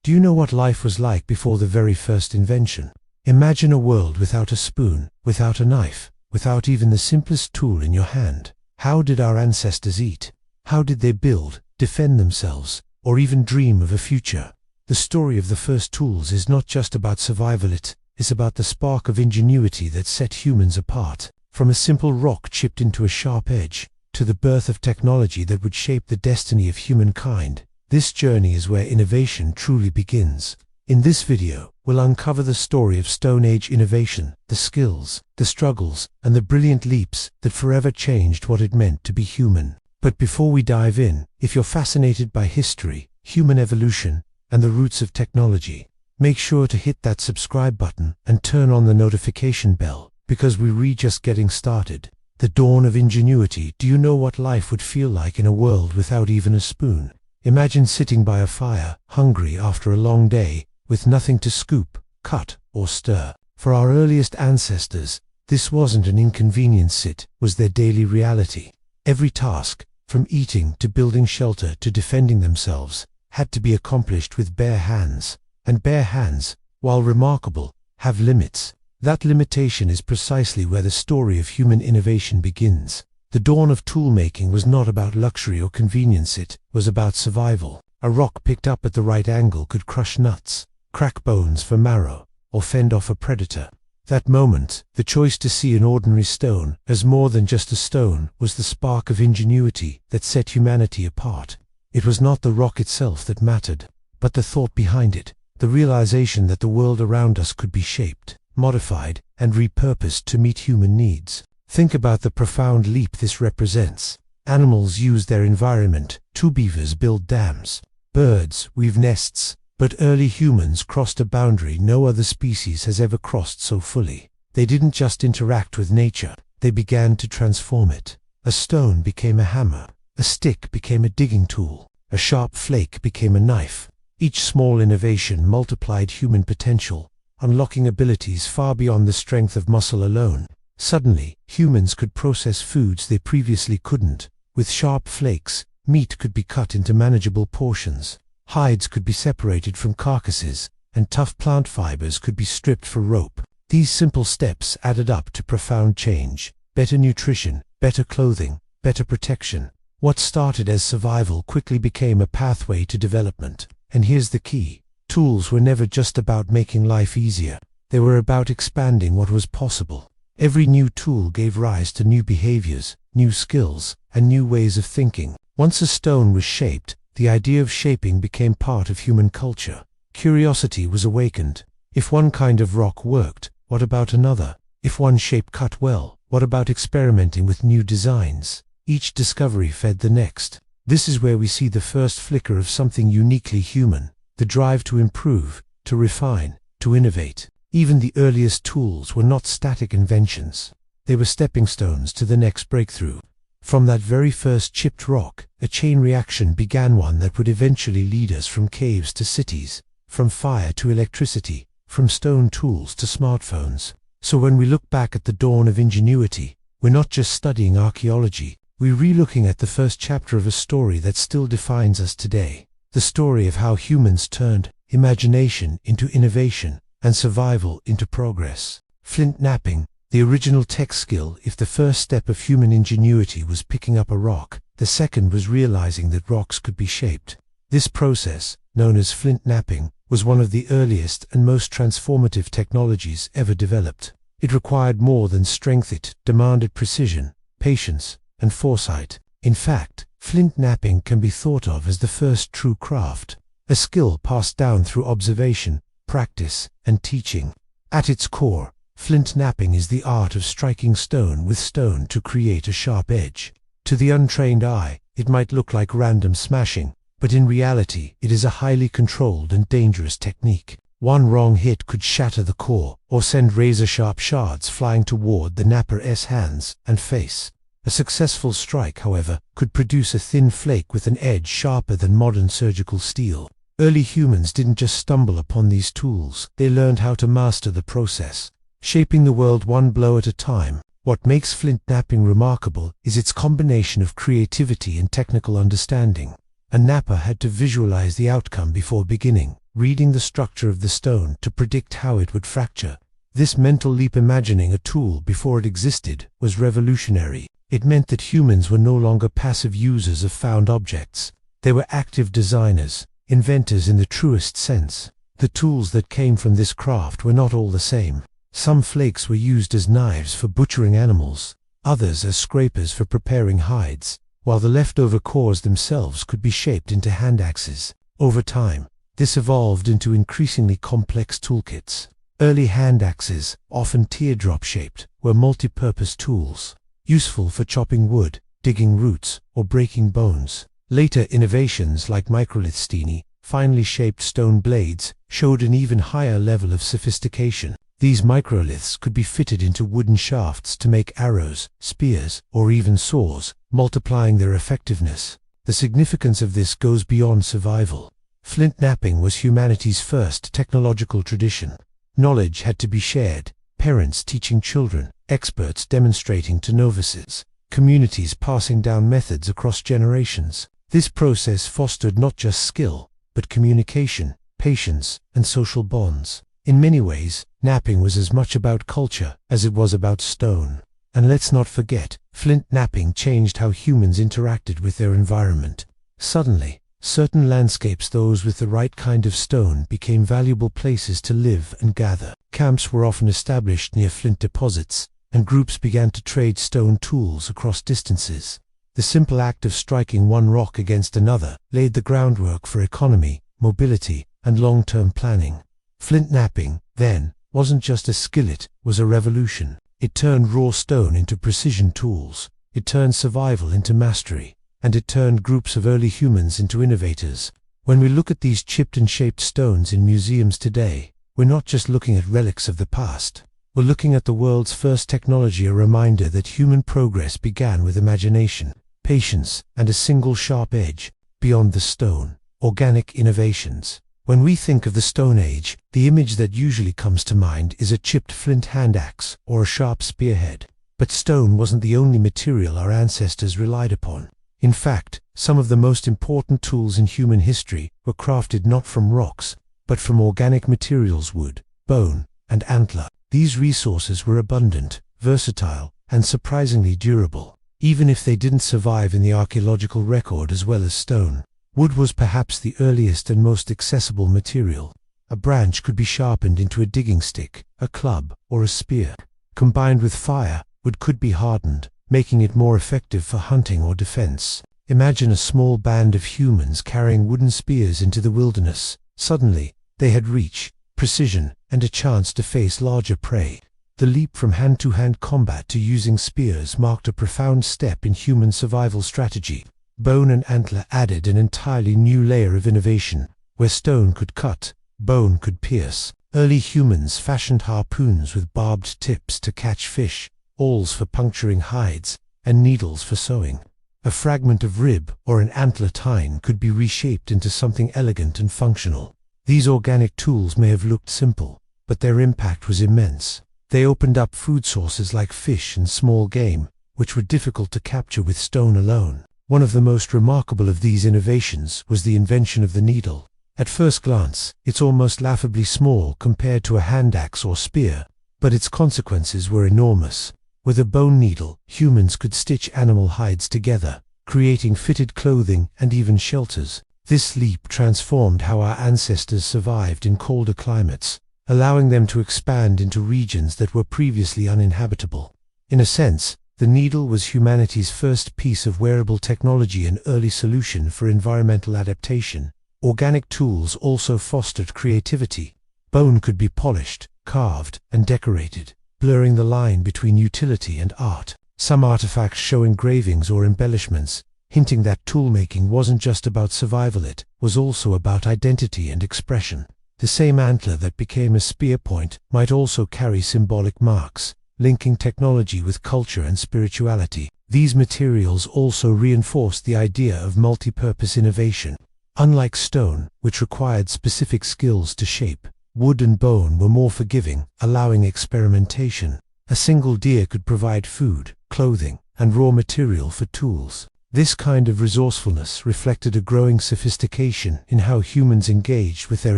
Do you know what life was like before the very first invention? Imagine a world without a spoon, without a knife, without even the simplest tool in your hand. How did our ancestors eat? How did they build, defend themselves, or even dream of a future? The story of the first tools is not just about survival, it's about the spark of ingenuity that set humans apart. From a simple rock chipped into a sharp edge, to the birth of technology that would shape the destiny of humankind, this journey is where innovation truly begins. In this video, we'll uncover the story of Stone Age innovation, the skills, the struggles, and the brilliant leaps that forever changed what it meant to be human. But before we dive in, if you're fascinated by history, human evolution, and the roots of technology, make sure to hit that subscribe button and turn on the notification bell, because we're just getting started. The dawn of ingenuity. Do you know what life would feel like in a world without even a spoon? Imagine sitting by a fire, hungry after a long day, with nothing to scoop, cut, or stir. For our earliest ancestors, this wasn't an inconvenience, it was their daily reality. Every task, from eating to building shelter to defending themselves, had to be accomplished with bare hands. And bare hands, while remarkable, have limits. That limitation is precisely where the story of human innovation begins. The dawn of tool-making was not about luxury or convenience, it was about survival. A rock picked up at the right angle could crush nuts, crack bones for marrow, or fend off a predator. That moment, the choice to see an ordinary stone as more than just a stone, was the spark of ingenuity that set humanity apart. It was not the rock itself that mattered, but the thought behind it, the realization that the world around us could be shaped, modified, and repurposed to meet human needs. Think about the profound leap this represents. Animals use their environment. Two beavers build dams. Birds weave nests. But early humans crossed a boundary no other species has ever crossed so fully. They didn't just interact with nature, they began to transform it. A stone became a hammer. A stick became a digging tool. A sharp flake became a knife. Each small innovation multiplied human potential, unlocking abilities far beyond the strength of muscle alone. Suddenly, humans could process foods they previously couldn't. With sharp flakes, meat could be cut into manageable portions. Hides could be separated from carcasses, and tough plant fibers could be stripped for rope. These simple steps added up to profound change. Better nutrition, better clothing, better protection. What started as survival quickly became a pathway to development. And here's the key. Tools were never just about making life easier. They were about expanding what was possible. Every new tool gave rise to new behaviors, new skills, and new ways of thinking. Once a stone was shaped, the idea of shaping became part of human culture. Curiosity was awakened. If one kind of rock worked, what about another? If one shape cut well, what about experimenting with new designs? Each discovery fed the next. This is where we see the first flicker of something uniquely human, the drive to improve, to refine, to innovate. Even the earliest tools were not static inventions. They were stepping stones to the next breakthrough. From that very first chipped rock, a chain reaction began, one that would eventually lead us from caves to cities, from fire to electricity, from stone tools to smartphones. So when we look back at the dawn of ingenuity, we're not just studying archaeology, we're re-looking at the first chapter of a story that still defines us today. The story of how humans turned imagination into innovation, and survival into progress. Flint knapping, the original tech skill. If the first step of human ingenuity was picking up a rock, the second was realizing that rocks could be shaped. This process, known as flint knapping, was one of the earliest and most transformative technologies ever developed. It required more than strength, it demanded precision, patience, and foresight. In fact, flint knapping can be thought of as the first true craft, a skill passed down through observation, practice, and teaching. At its core, flint knapping is the art of striking stone with stone to create a sharp edge. To the untrained eye, it might look like random smashing, but in reality, it is a highly controlled and dangerous technique. One wrong hit could shatter the core, or send razor-sharp shards flying toward the knapper's hands and face. A successful strike, however, could produce a thin flake with an edge sharper than modern surgical steel. Early humans didn't just stumble upon these tools, they learned how to master the process, shaping the world one blow at a time. What makes flint knapping remarkable is its combination of creativity and technical understanding. A napper had to visualize the outcome before beginning. reading the structure of the stone to predict how it would fracture. This mental leap, imagining a tool before it existed, was revolutionary. It meant that humans were no longer passive users of found objects. They were active designers, inventors in the truest sense. The tools that came from this craft were not all the same. Some flakes were used as knives for butchering animals, others as scrapers for preparing hides, while the leftover cores themselves could be shaped into hand axes. Over time, this evolved into increasingly complex toolkits. Early hand axes, often teardrop-shaped, were multi-purpose tools, useful for chopping wood, digging roots, or breaking bones. Later innovations like microlithstini, finely shaped stone blades, showed an even higher level of sophistication. These microliths could be fitted into wooden shafts to make arrows, spears, or even saws, multiplying their effectiveness. The significance of this goes beyond survival. Flint knapping was humanity's first technological tradition. Knowledge had to be shared, parents teaching children, experts demonstrating to novices, communities passing down methods across generations. This process fostered not just skill, but communication, patience, and social bonds. In many ways, knapping was as much about culture as it was about stone. And let's not forget, flint knapping changed how humans interacted with their environment. Suddenly, certain landscapes, those with the right kind of stone, became valuable places to live and gather. Camps were often established near flint deposits, and groups began to trade stone tools across distances. The simple act of striking one rock against another laid the groundwork for economy, mobility, and long-term planning. Flint knapping, then, wasn't just a skill, it was a revolution. It turned raw stone into precision tools, it turned survival into mastery, and it turned groups of early humans into innovators. When we look at these chipped and shaped stones in museums today, we're not just looking at relics of the past. We're looking at the world's first technology, a reminder that human progress began with imagination, patience, and a single sharp edge. Beyond the stone, organic innovations. When we think of the Stone Age, the image that usually comes to mind is a chipped flint hand axe or a sharp spearhead. But stone wasn't the only material our ancestors relied upon. In fact, some of the most important tools in human history were crafted not from rocks, but from organic materials: wood, bone, and antler. These resources were abundant, versatile, and surprisingly durable, even if they didn't survive in the archaeological record as well as stone. Wood was perhaps the earliest and most accessible material. A branch could be sharpened into a digging stick, a club, or a spear. Combined with fire, wood could be hardened, making it more effective for hunting or defense. Imagine a small band of humans carrying wooden spears into the wilderness. Suddenly, they had reach, precision, and a chance to face larger prey. The leap from hand-to-hand combat to using spears marked a profound step in human survival strategy. Bone and antler added an entirely new layer of innovation. Where stone could cut, bone could pierce. Early humans fashioned harpoons with barbed tips to catch fish, awls for puncturing hides, and needles for sewing. A fragment of rib or an antler tine could be reshaped into something elegant and functional. These organic tools may have looked simple, but their impact was immense. They opened up food sources like fish and small game, which were difficult to capture with stone alone. One of the most remarkable of these innovations was the invention of the needle. At first glance, it's almost laughably small compared to a hand axe or spear, but its consequences were enormous. With a bone needle, humans could stitch animal hides together, creating fitted clothing and even shelters. This leap transformed how our ancestors survived in colder climates, allowing them to expand into regions that were previously uninhabitable. In a sense, the needle was humanity's first piece of wearable technology, an early solution for environmental adaptation. Organic tools also fostered creativity. Bone could be polished, carved, and decorated, blurring the line between utility and art. Some artifacts show engravings or embellishments, hinting that toolmaking wasn't just about survival, it was also about identity and expression. The same antler that became a spear point might also carry symbolic marks, linking technology with culture and spirituality. These materials also reinforced the idea of multi-purpose innovation. Unlike stone, which required specific skills to shape, wood and bone were more forgiving, allowing experimentation. A single deer could provide food, clothing, and raw material for tools. This kind of resourcefulness reflected a growing sophistication in how humans engaged with their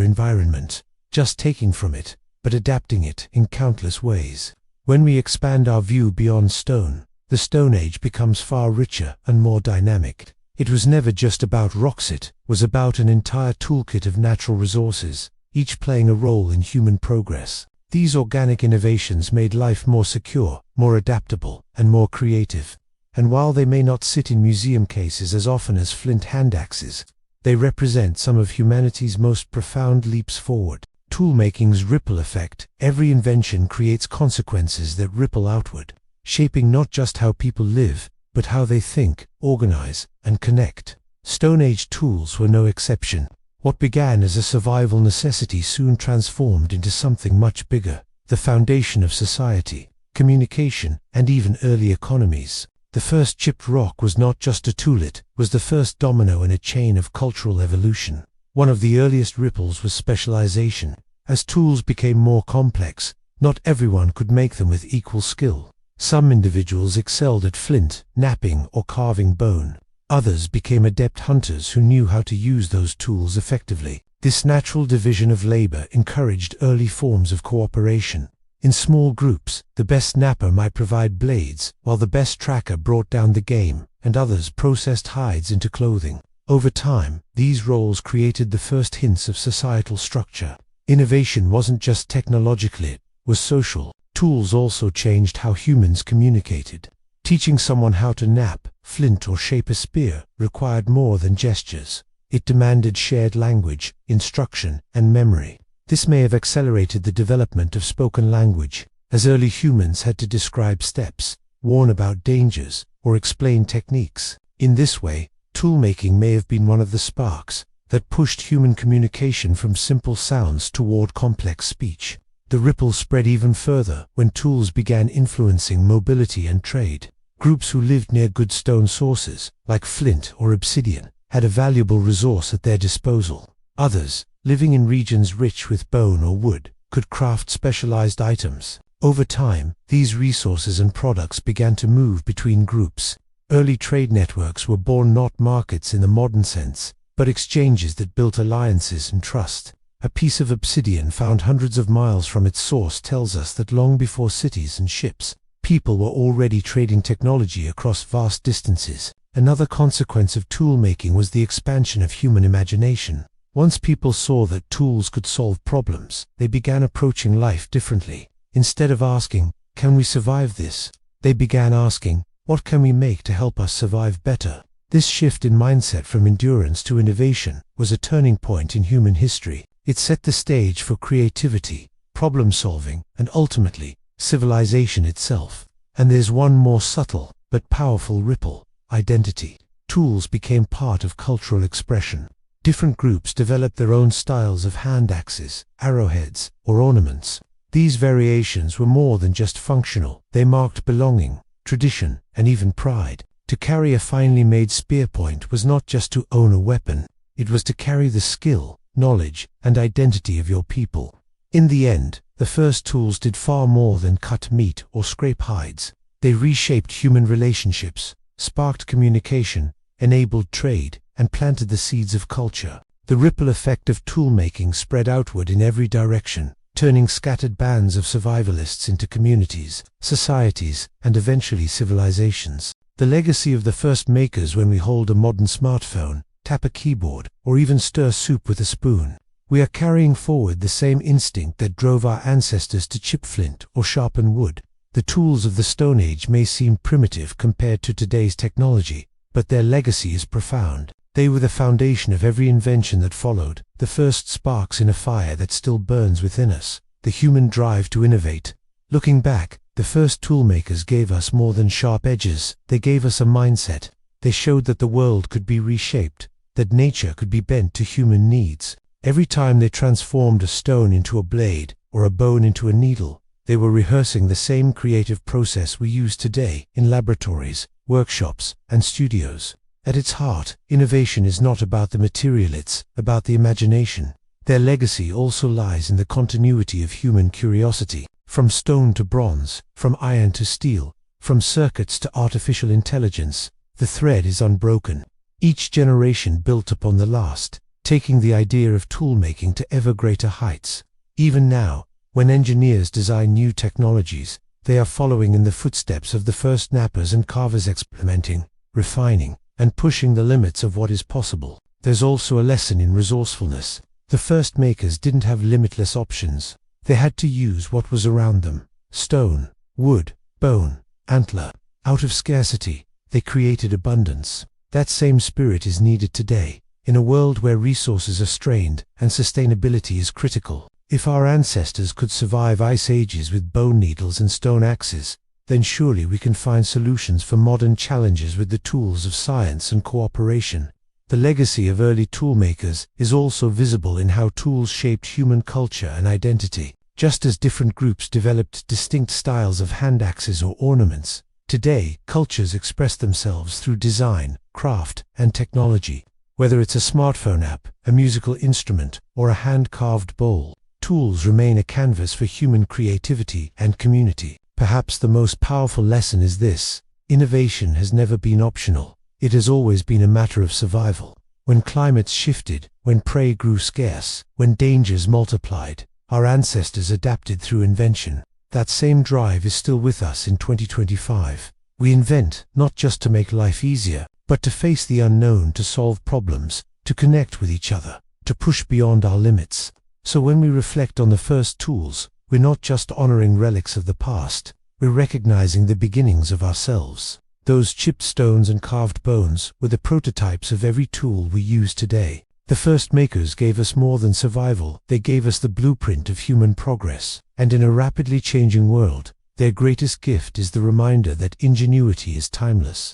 environment, just taking from it, but adapting it in countless ways. When we expand our view beyond stone, the Stone Age becomes far richer and more dynamic. It was never just about rocks, it was about an entire toolkit of natural resources, each playing a role in human progress. These organic innovations made life more secure, more adaptable, and more creative. And while they may not sit in museum cases as often as flint hand axes, they represent some of humanity's most profound leaps forward. Toolmaking's ripple effect. Every invention creates consequences that ripple outward, shaping not just how people live, but how they think, organize, and connect. Stone Age tools were no exception. What began as a survival necessity soon transformed into something much bigger, the foundation of society, communication, and even early economies. The first chipped rock was not just a tool, it was the first domino in a chain of cultural evolution. One of the earliest ripples was specialization. As tools became more complex, not everyone could make them with equal skill. Some individuals excelled at flint, knapping, or carving bone. Others became adept hunters who knew how to use those tools effectively. This natural division of labor encouraged early forms of cooperation. In small groups, the best knapper might provide blades, while the best tracker brought down the game, and others processed hides into clothing. Over time, these roles created the first hints of societal structure. Innovation wasn't just technological, it was social. Tools also changed how humans communicated. Teaching someone how to knap, flint, or shape a spear required more than gestures. It demanded shared language, instruction, and memory. This may have accelerated the development of spoken language, as early humans had to describe steps, warn about dangers, or explain techniques. In this way, toolmaking may have been one of the sparks that pushed human communication from simple sounds toward complex speech. The ripple spread even further when tools began influencing mobility and trade. Groups who lived near good stone sources, like flint or obsidian, had a valuable resource at their disposal. Others, living in regions rich with bone or wood, could craft specialized items. Over time, these resources and products began to move between groups. Early trade networks were born, not markets in the modern sense, but exchanges that built alliances and trust. A piece of obsidian found hundreds of miles from its source tells us that long before cities and ships, people were already trading technology across vast distances. Another consequence of toolmaking was the expansion of human imagination. Once people saw that tools could solve problems, they began approaching life differently. Instead of asking, "Can we survive this?" they began asking, "What can we make to help us survive better?" This shift in mindset from endurance to innovation was a turning point in human history. It set the stage for creativity, problem solving, and ultimately, civilization itself. And there's one more subtle, but powerful ripple: identity. Tools became part of cultural expression. Different groups developed their own styles of hand axes, arrowheads, or ornaments. These variations were more than just functional. They marked belonging, tradition, and even pride. To carry a finely made spear point was not just to own a weapon, it was to carry the skill, knowledge, and identity of your people. In the end, the first tools did far more than cut meat or scrape hides. They reshaped human relationships, sparked communication, enabled trade, and planted the seeds of culture. The ripple effect of toolmaking spread outward in every direction, turning scattered bands of survivalists into communities, societies, and eventually civilizations. The legacy of the first makers, when we hold a modern smartphone, tap a keyboard, or even stir soup with a spoon, we are carrying forward the same instinct that drove our ancestors to chip flint or sharpen wood. The tools of the Stone Age may seem primitive compared to today's technology, but their legacy is profound. They were the foundation of every invention that followed, the first sparks in a fire that still burns within us, the human drive to innovate. Looking back, the first toolmakers gave us more than sharp edges. They gave us a mindset. They showed that the world could be reshaped, that nature could be bent to human needs. Every time they transformed a stone into a blade, or a bone into a needle, they were rehearsing the same creative process we use today in laboratories, workshops, and studios. At its heart, innovation is not about the material, it's about the imagination. Their legacy also lies in the continuity of human curiosity. From stone to bronze, from iron to steel, from circuits to artificial intelligence, The thread is unbroken. Each generation built upon the last, taking the idea of tool-making to ever greater heights. Even now, when engineers design new technologies, they are following in the footsteps of the first knappers and carvers, experimenting, refining, and pushing the limits of what is possible. There's also a lesson in resourcefulness. The first makers didn't have limitless options. They had to use what was around them: stone, wood, bone, antler. Out of scarcity, they created abundance. That same spirit is needed today, in a world where resources are strained and sustainability is critical. If our ancestors could survive ice ages with bone needles and stone axes, then surely we can find solutions for modern challenges with the tools of science and cooperation. The legacy of early toolmakers is also visible in how tools shaped human culture and identity. Just as different groups developed distinct styles of hand axes or ornaments, today cultures express themselves through design, craft, and technology. Whether it's a smartphone app, a musical instrument, or a hand-carved bowl, tools remain a canvas for human creativity and community. Perhaps the most powerful lesson is this: innovation has never been optional. It has always been a matter of survival. When climates shifted, when prey grew scarce, when dangers multiplied, our ancestors adapted through invention. That same drive is still with us in 2025. We invent not just to make life easier, but to face the unknown, to solve problems, to connect with each other, to push beyond our limits. So when we reflect on the first tools, we're not just honoring relics of the past, we're recognizing the beginnings of ourselves. Those chipped stones and carved bones were the prototypes of every tool we use today. The first makers gave us more than survival, they gave us the blueprint of human progress. And in a rapidly changing world, their greatest gift is the reminder that ingenuity is timeless.